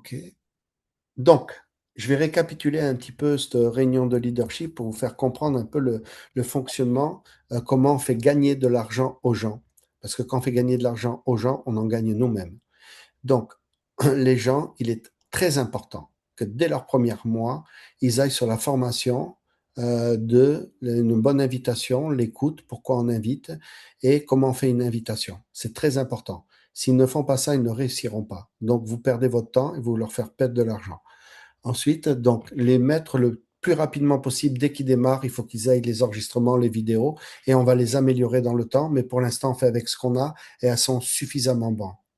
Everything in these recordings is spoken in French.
OK. Donc, je vais récapituler un petit peu cette réunion de leadership pour vous faire comprendre un peu le fonctionnement, comment on fait gagner de l'argent aux gens. Parce que quand on fait gagner de l'argent aux gens, on en gagne nous-mêmes. Donc, les gens, il est très important que dès leur premier mois, ils aillent sur la formation de une bonne invitation, l'écoute, pourquoi on invite et comment on fait une invitation. C'est très important. S'ils ne font pas ça, ils ne réussiront pas. Donc, vous perdez votre temps et vous leur faire perdre de l'argent. Ensuite, donc, les mettre le plus rapidement possible, dès qu'ils démarrent, il faut qu'ils aillent les enregistrements, les vidéos, et on va les améliorer dans le temps, mais pour l'instant, on fait avec ce qu'on a, et elles sont suffisamment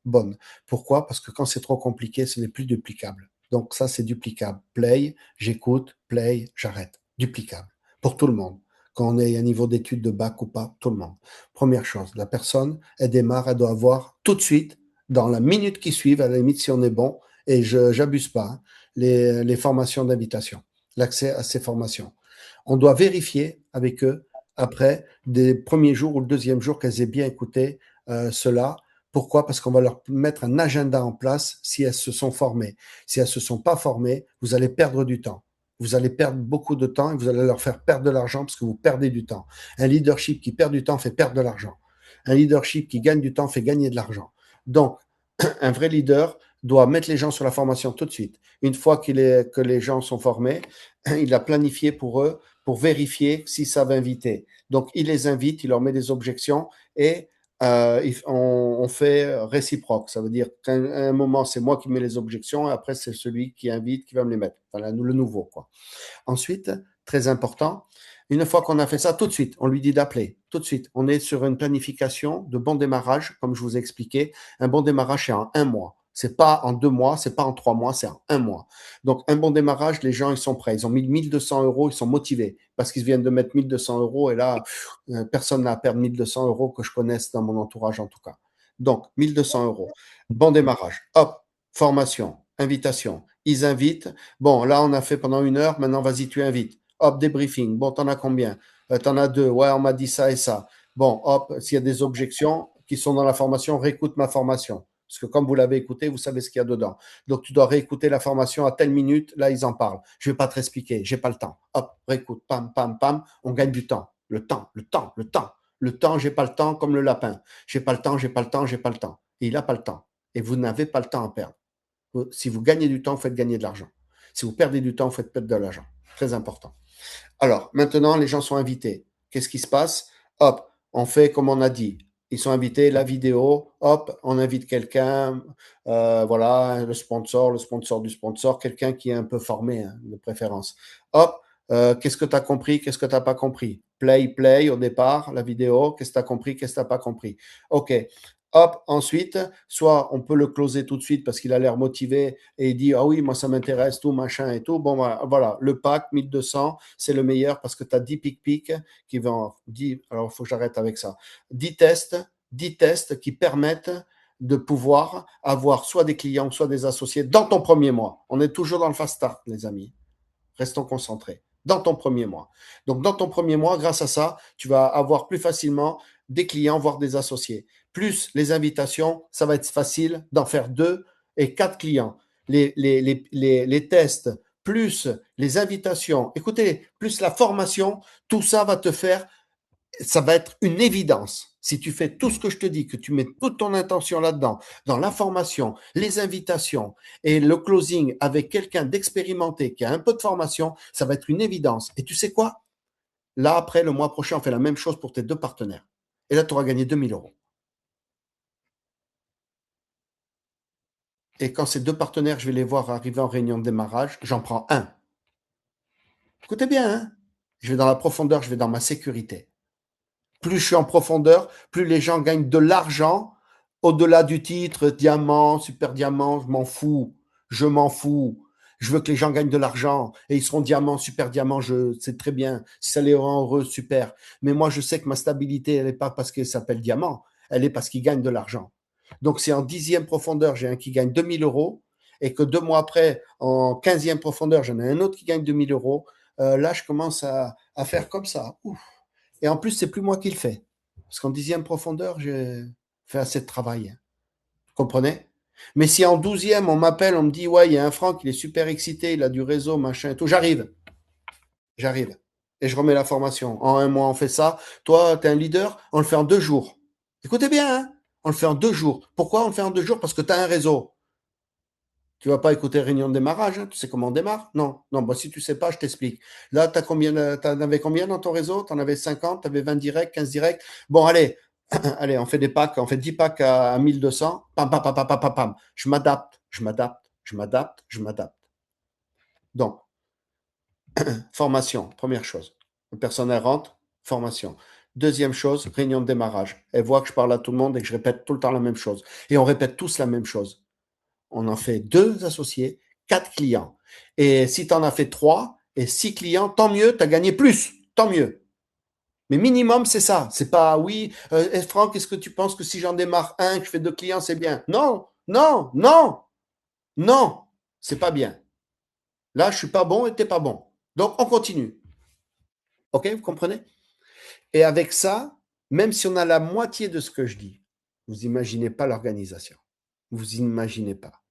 bonnes. Pourquoi? Parce que quand c'est trop compliqué, ce n'est plus duplicable. Donc ça, c'est duplicable. Play, j'écoute, play, j'arrête. Duplicable. Pour tout le monde. Quand on est à un niveau d'études de bac ou pas, tout le monde. Première chose, la personne, elle démarre, elle doit avoir tout de suite, dans la minute qui suit, à la limite si on est bon, et je j'abuse pas, hein, les formations d'invitation, l'accès à ces formations. On doit vérifier avec eux, après, des premiers jours ou le deuxième jour, qu'elles aient bien écouté cela. Pourquoi? Parce qu'on va leur mettre un agenda en place si elles se sont formées. Si elles ne se sont pas formées, vous allez perdre du temps. Vous allez perdre beaucoup de temps et vous allez leur faire perdre de l'argent parce que vous perdez du temps. Un leadership qui perd du temps fait perdre de l'argent. Un leadership qui gagne du temps fait gagner de l'argent. Donc, un vrai leader doit mettre les gens sur la formation tout de suite. Une fois que les gens sont formés, il a planifié pour eux pour vérifier s'ils savent inviter. Donc, il les invite, il leur met des objections et on fait réciproque. Ça veut dire qu'à un moment, c'est moi qui mets les objections et après, c'est celui qui invite qui va me les mettre. Enfin, le nouveau, quoi. Ensuite, très important, une fois qu'on a fait ça, tout de suite, on lui dit d'appeler. Tout de suite, on est sur une planification de bon démarrage, comme je vous ai expliqué. Un bon démarrage, c'est en un mois. C'est pas en 2 mois, c'est pas en 3 mois, c'est en un mois. Donc, un bon démarrage, les gens, ils sont prêts. Ils ont mis 1 200 euros, ils sont motivés parce qu'ils viennent de mettre 1 200 euros et là, personne n'a à perdre 1 200 euros que je connaisse dans mon entourage en tout cas. Donc, 1 200 euros. Bon démarrage. Hop, formation, invitation. Ils invitent. Bon, là, on a fait pendant 1 heure. Maintenant, vas-y, tu invites. Hop, débriefing. Bon, t'en as combien? T'en as deux. Ouais, on m'a dit ça et ça. Bon, hop, s'il y a des objections qui sont dans la formation, réécoute ma formation. Parce que comme vous l'avez écouté, vous savez ce qu'il y a dedans. Donc, tu dois réécouter la formation à telle minute. Là, ils en parlent. Je vais pas te expliquer. J'ai pas le temps. Hop, réécoute. Pam, pam, pam. On gagne du temps. Le temps, le temps, le temps. Le temps, j'ai pas le temps comme le lapin. J'ai pas le temps, j'ai pas le temps, j'ai pas le temps. Et il a pas le temps. Et vous n'avez pas le temps à perdre. Si vous gagnez du temps, vous faites gagner de l'argent. Si vous perdez du temps, vous faites perdre de l'argent. Très important. Alors, maintenant, les gens sont invités. Qu'est-ce qui se passe? Hop, on fait comme on a dit. Ils sont invités, la vidéo, hop, on invite quelqu'un, voilà, le sponsor du sponsor, quelqu'un qui est un peu formé, hein, de préférence. Hop, qu'est-ce que tu as compris, qu'est-ce que tu n'as pas compris? Play au départ, la vidéo, qu'est-ce que tu as compris, qu'est-ce que tu n'as pas compris? OK. Hop, ensuite, soit on peut le closer tout de suite parce qu'il a l'air motivé et il dit ah oui, moi ça m'intéresse, tout, machin et tout. Bon, voilà, le pack 1200, c'est le meilleur parce que tu as 10 pic qui vont, 10, alors il faut que j'arrête avec ça, 10 tests qui permettent de pouvoir avoir soit des clients, soit des associés dans ton premier mois. On est toujours dans le fast start, les amis. Restons concentrés. Dans ton premier mois. Donc, dans ton premier mois, grâce à ça, tu vas avoir plus facilement des clients, voire des associés. Plus les invitations, ça va être facile d'en faire 2 et 4 clients. Les tests, plus les invitations, écoutez, plus la formation, tout ça va te faire, ça va être une évidence. Si tu fais tout ce que je te dis, que tu mets toute ton intention là-dedans, dans la formation, les invitations et le closing avec quelqu'un d'expérimenté qui a un peu de formation, ça va être une évidence. Et tu sais quoi? Là, après, le mois prochain, on fait la même chose pour tes 2 partenaires. Et là, tu auras gagné 2 000 euros. Et quand ces 2 partenaires, je vais les voir arriver en réunion de démarrage, j'en prends un. Écoutez bien, hein? Je vais dans la profondeur, je vais dans ma sécurité. Plus je suis en profondeur, plus les gens gagnent de l'argent au-delà du titre, diamant, super diamant, je m'en fous. Je m'en fous. Je veux que les gens gagnent de l'argent et ils seront diamant, super diamant, c'est très bien. Si ça les rend heureux, super. Mais moi, je sais que ma stabilité, elle n'est pas parce qu'elle s'appelle diamant, elle est parce qu'ils gagnent de l'argent. Donc, c'est en 10e profondeur, j'ai un qui gagne 2 000 euros et que 2 mois après, en 15e profondeur, j'en ai un autre qui gagne 2 000 euros. Là, je commence à faire comme ça. Ouf. Et en plus, c'est plus moi qui le fais. Parce qu'en 10e profondeur, j'ai fait assez de travail. Vous comprenez? Mais si en 12e, on m'appelle, on me dit, ouais, il y a un Franck, il est super excité, il a du réseau, machin et tout, j'arrive, j'arrive. Et je remets la formation. En un mois, on fait ça. Toi, tu es un leader, on le fait en 2 jours. Écoutez bien, hein, on le fait en 2 jours. Pourquoi on le fait en 2 jours? Parce que tu as un réseau. Tu vas pas écouter réunion de démarrage, hein, tu sais comment on démarre? Non, non, bah, si tu sais pas, je t'explique. Là, t'en avais combien dans ton réseau? T'en avais 50, t'avais 20 directs, 15 directs. Bon, allez, allez, on fait des packs, on fait 10 packs à 1200. Pam, pam, pam, pam, pam, pam, pam. Je m'adapte, je m'adapte, je m'adapte, je m'adapte. Donc, formation, première chose. Le personnel rentre, formation. Deuxième chose, réunion de démarrage. Elle voit que je parle à tout le monde et que je répète tout le temps la même chose. Et on répète tous la même chose. On en fait 2 associés, 4 clients. Et si tu en as fait 3 et 6 clients, tant mieux, tu as gagné plus, tant mieux. Mais minimum, c'est ça. C'est pas, oui, Franck, est-ce que tu penses que si j'en démarre un, que je fais 2 clients, c'est bien? Non, non, non, non, c'est pas bien. Là, je suis pas bon et t'es pas bon. Donc, on continue. OK, vous comprenez? Et avec ça, même si on a la moitié de ce que je dis, vous imaginez pas l'organisation. Vous imaginez pas.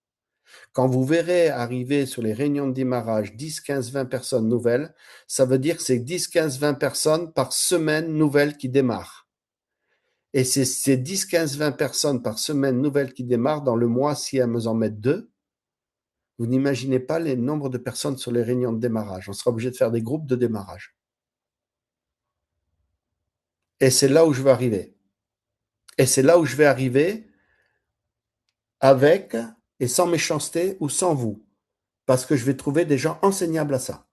Quand vous verrez arriver sur les réunions de démarrage 10, 15, 20 personnes nouvelles, ça veut dire que c'est 10, 15, 20 personnes par semaine nouvelles qui démarrent. Et c'est ces 10, 15, 20 personnes par semaine nouvelles qui démarrent dans le mois, si elles me en mettent 2, vous n'imaginez pas les nombres de personnes sur les réunions de démarrage. On sera obligé de faire des groupes de démarrage. Et c'est là où je veux arriver. Et c'est là où je vais arriver avec et sans méchanceté ou sans vous. Parce que je vais trouver des gens enseignables à ça.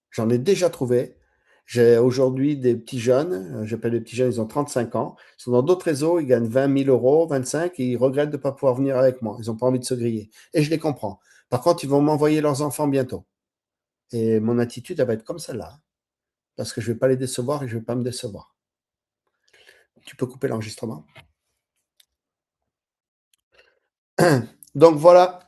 J'en ai déjà trouvé. J'ai aujourd'hui des petits jeunes, j'appelle les petits jeunes, ils ont 35 ans, ils sont dans d'autres réseaux, ils gagnent 20 000 euros, 25, et ils regrettent de ne pas pouvoir venir avec moi. Ils n'ont pas envie de se griller. Et je les comprends. Par contre, ils vont m'envoyer leurs enfants bientôt. Et mon attitude, elle va être comme celle-là. Parce que je ne vais pas les décevoir et je ne vais pas me décevoir. Tu peux couper l'enregistrement. Donc voilà,